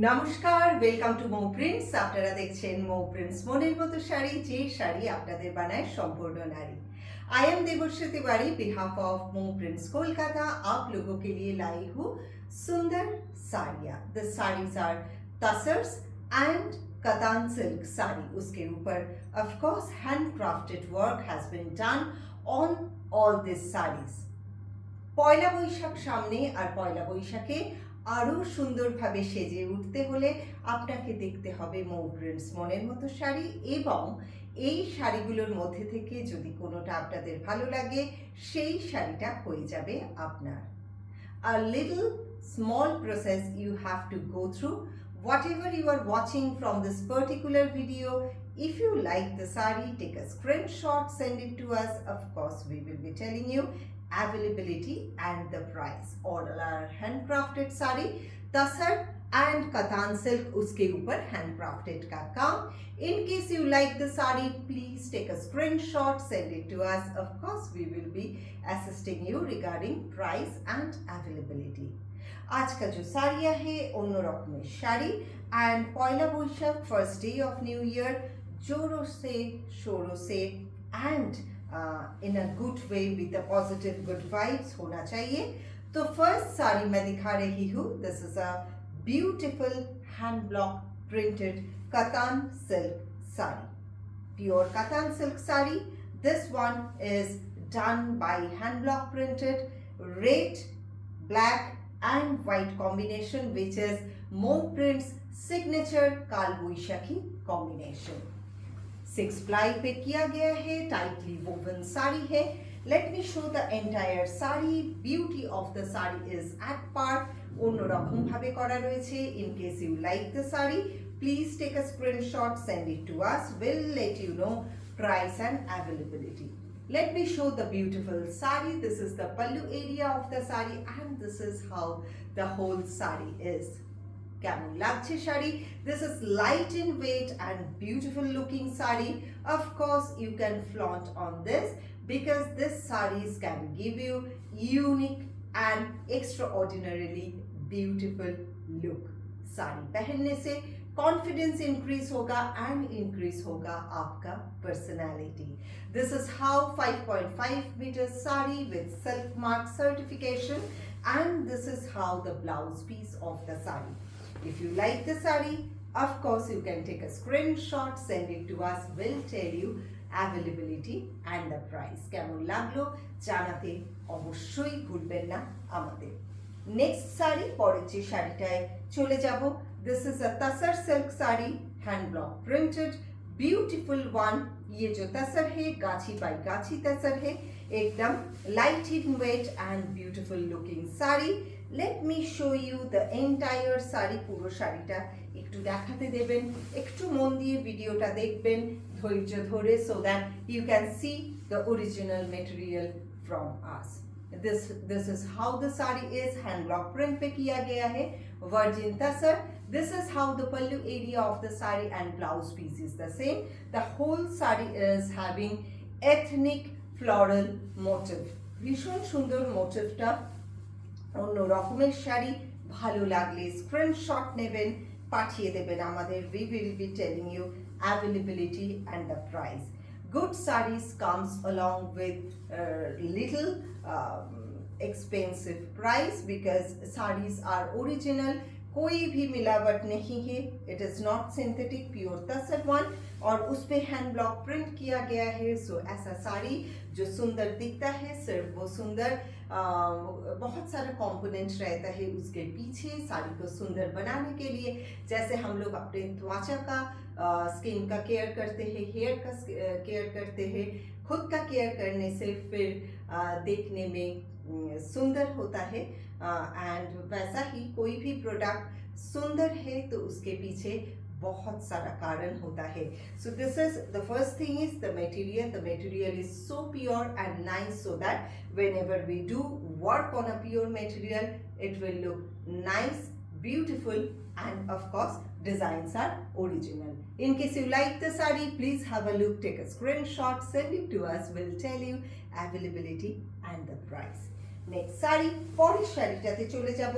নমস্কার, welcome to Mou prints. আপনারা দেখছেন মৌ প্রিন্টস মনের মতো শাড়ি, যে শাড়ি আপনাদের বানায় সম্পূর্ণ নারী। I am Devarshi Tiwari, behalf of Mo Prints Kolkata. आप लोगों के लिए लाई हूँ सुंदर साड़ियाँ। The saris are tussars and katan silk sari. उसके ऊपर of course hand crafted work has been done on all this saris. Poila Baishakh সামনে, আর পয়লা বৈশাখে আরও সুন্দরভাবে সেজে উঠতে হলে আপনাকে দেখতে হবে মৌ প্রিন্টস মনের মতো শাড়ি। এবং এই শাড়িগুলোর মধ্যে থেকে যদি কোনোটা আপনাদের ভালো লাগে, সেই শাড়িটা হয়ে যাবে আপনার। A little small process you have to go through. Whatever you are watching from this particular video, if you like the sari, take a screenshot, send it to us. Of course, we will be telling you availability and the price. All are handcrafted sari, tasar and katan silk, uske upar handcrafted ka kaam. In case you like the sari, please take a screenshot, send it to us. Of course, we will be assisting you regarding price and availability. आज का जो साड़ियाँ है अन्य रकमेर sari and Poila Baishakh first day of new year जोरों से शोरों से and in a good way with a positive good vibes होना चाहिए। तो फर्स्ट साड़ी मैं दिखा रही हूँ। This is a beautiful hand block printed katan silk sari, pure katan silk sari. This one is done by hand block printed red black and white combination, which is Mo Prints signature Kalboishakhi combination। 6 ply पे किया गया है, tightly woven sari है। Let me show the entire sari. Beauty of the sari is at part, অন্যরকম ভাবে করা রয়েছে। In case you like the sari, please take a screenshot, send it to us. We'll let you know price and availability. Let me show the beautiful sari. This is the pallu area of the sari and this is how the whole sari is. কেমন লাগছে sari? This is light in weight and beautiful looking sari. Of course, you can flaunt on this because this saris can give you unique and extraordinarily beautiful look. Sari पहनने से confidence increase होगा and increase होगा आपका personality. This is how 5.5 metre sari with silk mark certification and this is how the blouse piece of the sari. If you like the sari, of course you can take a screenshot, send it to us. We'll tell you availability and the price. কেমন লাগলো জানাতে অবশ্যই ভুলবেন না আমাদের। Next sari, পরের যে শাড়িটায় চলে যাব। This is a tussar silk sari, hand block printed, beautiful one. ये जो तसर है गाछी बाई गाछी तसर है, एकदम light in weight and beautiful looking sari. Let me show you the entire sari. পুরো শাড়িটা একটু দেখাতে দেবেন, একটু মন দিয়ে ভিডিওটা দেখবেন ধৈর্য ধরে, so that you can see the original material from us. This is how the sari is, hand block print पे किया गया है, virgin tasar। This is how the pallu area of the sari and blouse piece is the same। The whole sari is having ethnic floral motif। ভীষণ সুন্দর মোটিভটা, অন্য রকমের শাড়ি। ভালো লাগলে স্ক্রিনশট নেবেন, পাঠিয়ে দেবেন আমাদের। We will be telling you availability and the price। Good sarees comes along with little expensive price because sarees are original, कोई भी मिलावट नहीं है। It is not synthetic, pure tussar one, और उस पे हैंड ब्लॉक प्रिंट किया गया है। सो ऐसा साड़ी जो सुंदर दिखता है, सिर्फ वो सुंदर बहुत सारा कंपोनेंट रहता है उसके पीछे साड़ी को सुंदर बनाने के लिए। जैसे हम लोग अपने त्वचा का स्किन का केयर करते हैं, हेयर का केयर करते हैं, खुद का केयर करने से फिर देखने में सुंदर होता है। एंड वैसा ही कोई भी प्रोडक्ट सुंदर है तो उसके पीछे बहुत सारा कारण होता है। So this is the first thing is the material. The material is so pure and nice, so that whenever we do work on a pure material, it will look nice, beautiful, and of course designs are original. In case you like the sari, please have a look, take a screenshot, send it to us. We'll tell you availability and the price। Next sari, পরের শাড়িটাতে চলে যাব।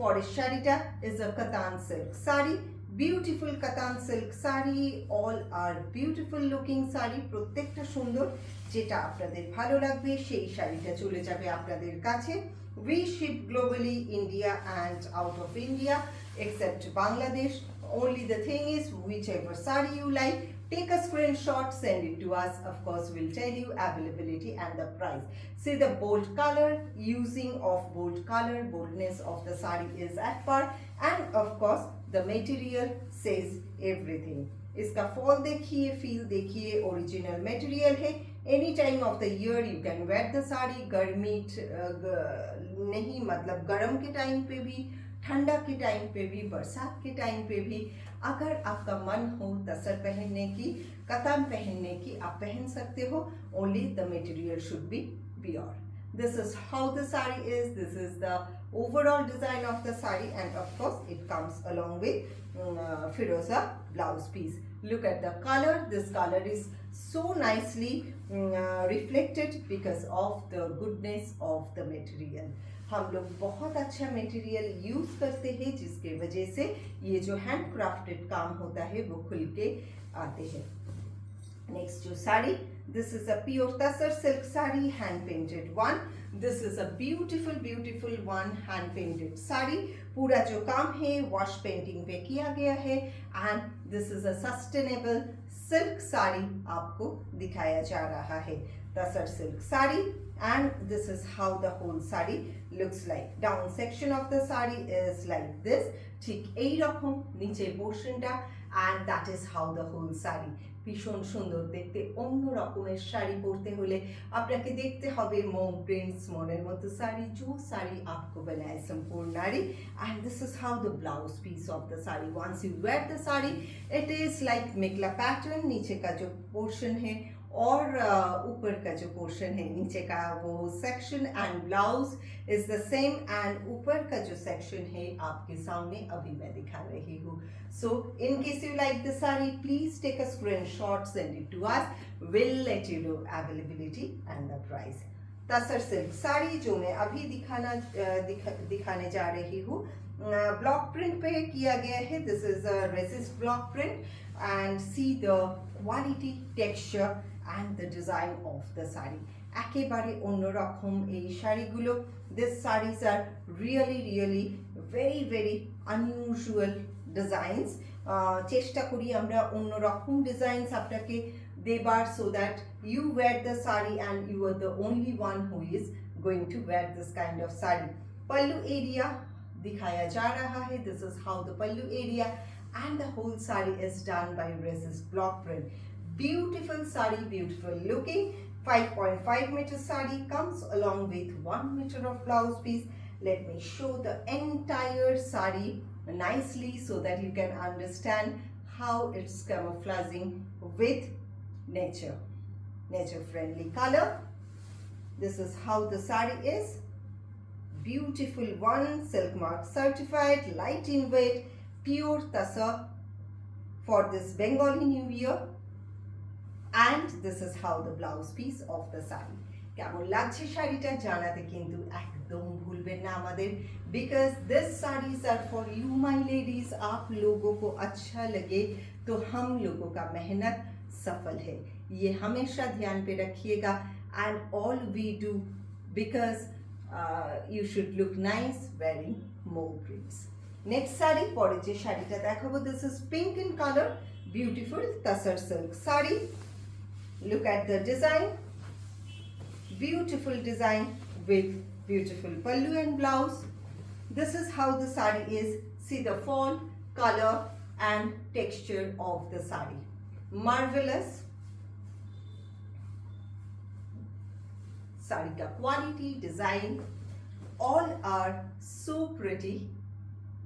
পরের শাড়িটা is a কাতান silk sari, beautiful কাতান silk sari, all আর beautiful looking sari, প্রত্যেকটা সুন্দর। যেটা আপনাদের ভালো লাগবে সেই শাড়িটা চলে যাবে আপনাদের কাছে। We ship globally India and out of India except Bangladesh. Only the thing is, whichever sari you like, take a screenshot, send it to us. Of course, we'll tell you availability and the price. See the bold color, using of bold color, boldness of the sari is at par, and of course the material says everything. इसका fall देखिए, feel देखिए, original material है। Any time of the year you can wear the sari. गर्मी नहीं मतलब गर्म के time पे भी, ठंडा के टाइम पे भी, बरसात के टाइम पे भी, अगर आपका मन हो तसर पहनने की, कतान पहनने की, आप पहन सकते हो। Only the material should be pure. This is how the sari is. This is the overall design of the sari, and of course it comes along with Firoza blouse piece. Look at the color. This color is so nicely reflected because of the goodness of the material. हम लोग बहुत अच्छा material use करते हैं, जिसके वजह से ये जो हैंड क्राफ्टेड काम होता है वो खुल के आते हैं। नेक्स्ट जो sari, this is a pure tussar silk sari, hand painted one. This is a beautiful one hand painted sari. पूरा जो काम है वॉश पेंटिंग पे किया गया है, and this is a sustainable silk sari आपको दिखाया जा रहा है। Tussar silk sari, and this is how the whole sari looks like. Down section of the sari is like this, ঠিক এই রকম নিচে পোর্শনটা, and that is how the whole sari. ভীষণ সুন্দর দেখতে। অন্য রকমের শাড়ি পরতে হলে আপনাকে দেখতে হবে মোম প্রিন্টস মনের মতো শাড়ি, जो साड़ी आपको बनाए संपूर्ण नारी। and this is how the blouse piece of the sari, once you wear the sari it is like mekhela pattern. नीचे का जो पोर्शन है और ऊपर का जो पोर्शन है, नीचे का वो section and blouse is the same, and ऊपर का जो सेक्शन है आपके सामने अभी मैं दिखा रही हूँ। So in case you like the sari, please take a screenshot, send it to us, will let you know availability and the price. Tussar silk sari जो मैं अभी दिखाने जा रही हूँ, ब्लॉक प्रिंट पे किया गया है। This is a resist block print, and see the quality, texture and the design of the sari একেবারে অন্যরকম এই শাড়িগুলো। These sarees are really very unusual designs। চেষ্টা করি আমরা অন্যরকম ডিজাইনস আপনাকে দেবার, so that you wear the sari and you are the only one who is going to wear this kind of sari। Pallu area दिखाया जा रहा है। This is how the pallu area, and the whole sari is done by resist block print। Beautiful sari, beautiful looking। 5.5 meter sari comes along with 1 meter of blouse piece। Let me show the entire sari nicely so that you can understand how it's camouflaging with nature friendly color। This is how the sari is, beautiful one, silk mark certified, light in weight, pure tasar for this Bengali New Year। and this is how the blouse piece of the sari। কেমন লাগছে শাড়িটা জানাতে কিন্তু একদম ভুলবেন না আমাদের, because this sarees are for you my ladies। आप लोगों को अच्छा लगे तो हम लोगों का मेहनत सफल है, ये हमेशा ध्यान पे रखिएगा। and all we do because you should look nice wearing more prints। next sari, পরে যে শাড়িটা দেখাবো, this is pink in color, beautiful tasar silk saree। Look at the design, beautiful design with beautiful pallu and blouse। This is how the sari is। See the fall, color and texture of the sari, marvelous। Sari ka quality, design, all are so pretty।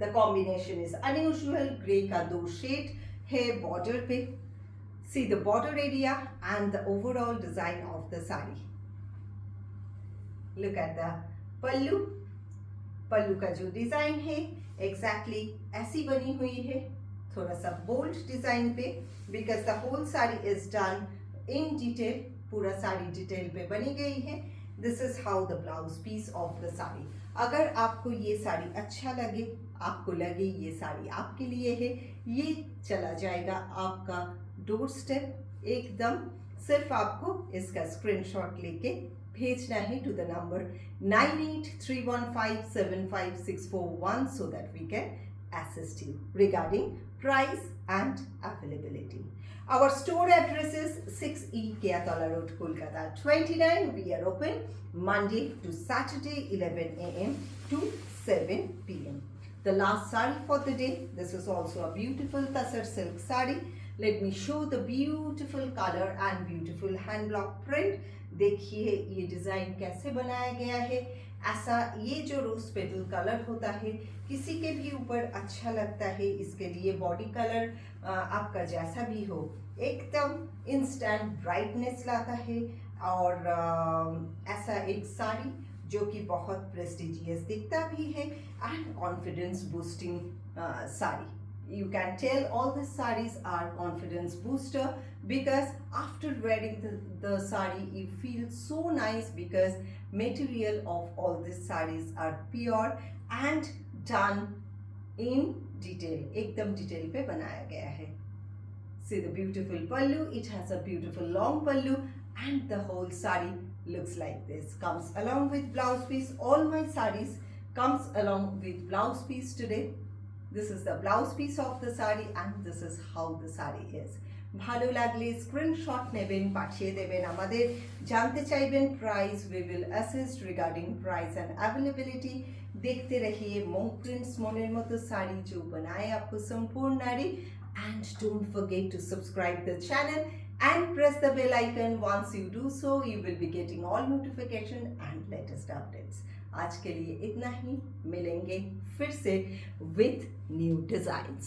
The combination is unusual, grey ka do shade hai border pe। See the border area and the overall design of the sari। Look at the pallu। पल्लू का जो design है exactly ऐसी बनी हुई है, थोड़ा सा bold design पे, because the whole sari is done in detail। पूरा साड़ी डिटेल पे बनी गई है। This is how the blouse piece of the sari. अगर आपको ये साड़ी अच्छा लगे, आपको लगे ये साड़ी आपके लिए है, ये चला जाएगा आपका डोर स्टेप एकदम। सिर्फ आपको इसका स्क्रीनशॉट लेके भेजना है to the number 9831575641 so that we can assist you regarding price and availability. Our store address is 6E Keatola Road, Kolkata 29. We are open Monday to Saturday 11 a.m. to 7 p.m. The last sari for the day. This is also a beautiful Tasar silk sari. Let me show the beautiful color and beautiful hand block print. देखिए ये design कैसे बनाया गया है। ऐसा ये जो rose petal colour होता है किसी के भी ऊपर अच्छा लगता है। इसके लिए बॉडी कलर आपका जैसा भी हो एकदम इंस्टेंट ब्राइटनेस लाता है। और ऐसा एक साड़ी जो कि बहुत प्रेस्टिजियस दिखता भी है and confidence boosting sari. You can tell all the sarees are confidence booster because after wearing the saree you feel so nice because material of all these sarees are pure and done in detail, एकदम detail पे बनाया गया है। See the beautiful pallu, it has a beautiful long pallu and the whole saree looks like this. Comes along with blouse piece. All my sarees comes along with blouse piece today. This is the blouse piece of the saree and this is how the saree is. ভালো লাগলে screenshot নেবেন, পাঠিয়ে দেবেন আমাদের। जानते চাইবেন price, we will assist regarding price and availability. देखते रहिए मोम प्रिंट्स मोनेर मतो साड़ी जो बनाए आपको संपूर्ण नारी। And don't forget to subscribe the channel and press the bell icon. Once you do so, you will be getting all notification and latest updates. आज के लिए इतना ही, मिलेंगे फिर से with new designs.